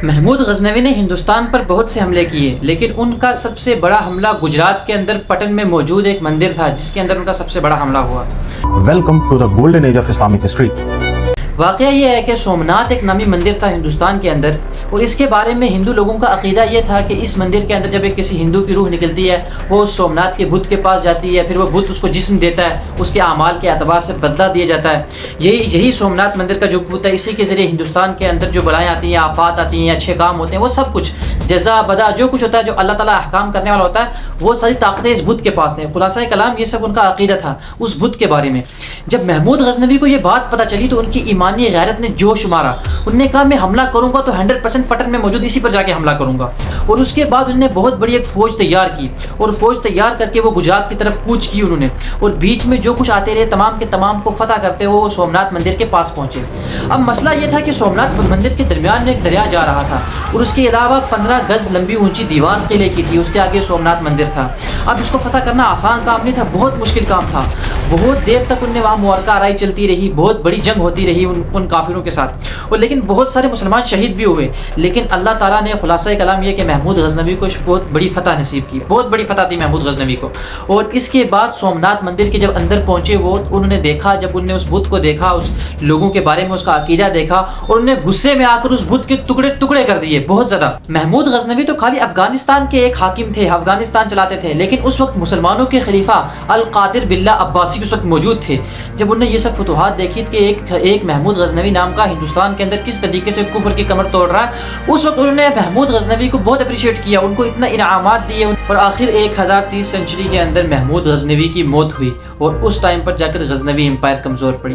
محمود غزنوی نے ہندوستان پر بہت سے حملے کیے، لیکن ان کا سب سے بڑا حملہ گجرات کے اندر پٹن میں موجود ایک مندر تھا جس کے اندر ان کا سب سے بڑا حملہ ہوا۔ Welcome to the golden age of Islamic history. واقعہ یہ ہے کہ سومناتھ ایک نامی مندر تھا ہندوستان کے اندر، اور اس کے بارے میں ہندو لوگوں کا عقیدہ یہ تھا کہ اس مندر کے اندر جب ایک کسی ہندو کی روح نکلتی ہے وہ سومناتھ کے بت کے پاس جاتی ہے، پھر وہ بت اس کو جسم دیتا ہے، اس کے اعمال کے اعتبار سے بدلہ دیا جاتا ہے۔ یہی سومناتھ مندر کا جو بت ہے، اسی کے ذریعے ہندوستان کے اندر جو بلائیں آتی ہیں، آفات آتی ہیں، اچھے کام ہوتے ہیں، وہ سب کچھ جزا بدا جو کچھ ہوتا ہے، جو اللہ تعالیٰ احکام کرنے والا ہوتا ہے، وہ ساری طاقتیں اس بت کے پاس ہیں۔ خلاصہ کلام یہ سب ان کا عقیدہ تھا اس بت کے بارے میں۔ جب محمود غزنوی کو یہ بات پتہ چلی تو ان کی ایمانی غیرت نے جوش مارا۔ انہوں نے کہا میں حملہ کروں گا تو 100% پٹن میں موجود اسی پر جا کے حملہ کروں گا، اور اس کے بعد انہوں نے بہت بڑی ایک فوج تیار کی، اور فوج تیار کر کے وہ گجرات کی طرف کوچ کی انہوں نے، اور بیچ میں جو کچھ آتے رہے تمام کے تمام کو فتح کرتے ہوئے وہ سومناتھ مندر کے پاس پہنچے۔ اب مسئلہ یہ تھا کہ سومناتھ مندر کے درمیان میں ایک دریا جا رہا تھا، اور اس کے علاوہ 15 گز لمبی اونچی دیوار قلعے کی تھی، اس کے آگے سومناتھ مندر تھا۔ اب اس کو فتح کرنا آسان کام نہیں تھا، بہت مشکل کام تھا۔ بہت دیر تک ان نے وہاں معرکہ آرائی چلتی رہی، بہت بڑی جنگ ہوتی رہی ان کافروں کے ساتھ، اور لیکن بہت سارے مسلمان شہید بھی ہوئے، لیکن اللہ تعالیٰ نے خلاصہ کلام یہ کہ محمود غزنوی کو بہت بڑی فتح نصیب کی، بہت بڑی فتح دی محمود غزنوی کو۔ اور اس کے بعد سومناتھ مندر کے جب اندر پہنچے وہ، انہوں نے دیکھا، جب انہوں نے اس بت کو دیکھا، اس لوگوں کے بارے میں اس کا عقیدہ دیکھا، اور انہوں نے غصے میں آ کر اس بت کے ٹکڑے ٹکڑے کر دیے بہت زیادہ۔ محمود غزنوی تو خالی افغانستان کے ایک حاکم تھے، افغانستان چلاتے تھے، لیکن اس وقت مسلمانوں کے خلیفہ القادر باللہ عباسی اس وقت موجود تھے۔ جب انہوں نے یہ سب فتوحات دیکھی کہ ایک محمود غزنوی نام کا ہندوستان کے اندر کس طریقے سے کفر کی کمر توڑ رہا ہے، اس وقت انہوں نے محمود غزنوی کو بہت اپریشیٹ کیا، ان کو اتنا انعامات دیے، اور آخر 1030 سنچری کے اندر محمود غزنوی کی موت ہوئی، اور اس ٹائم پر جا کر غزنوی امپائر کمزور پڑی۔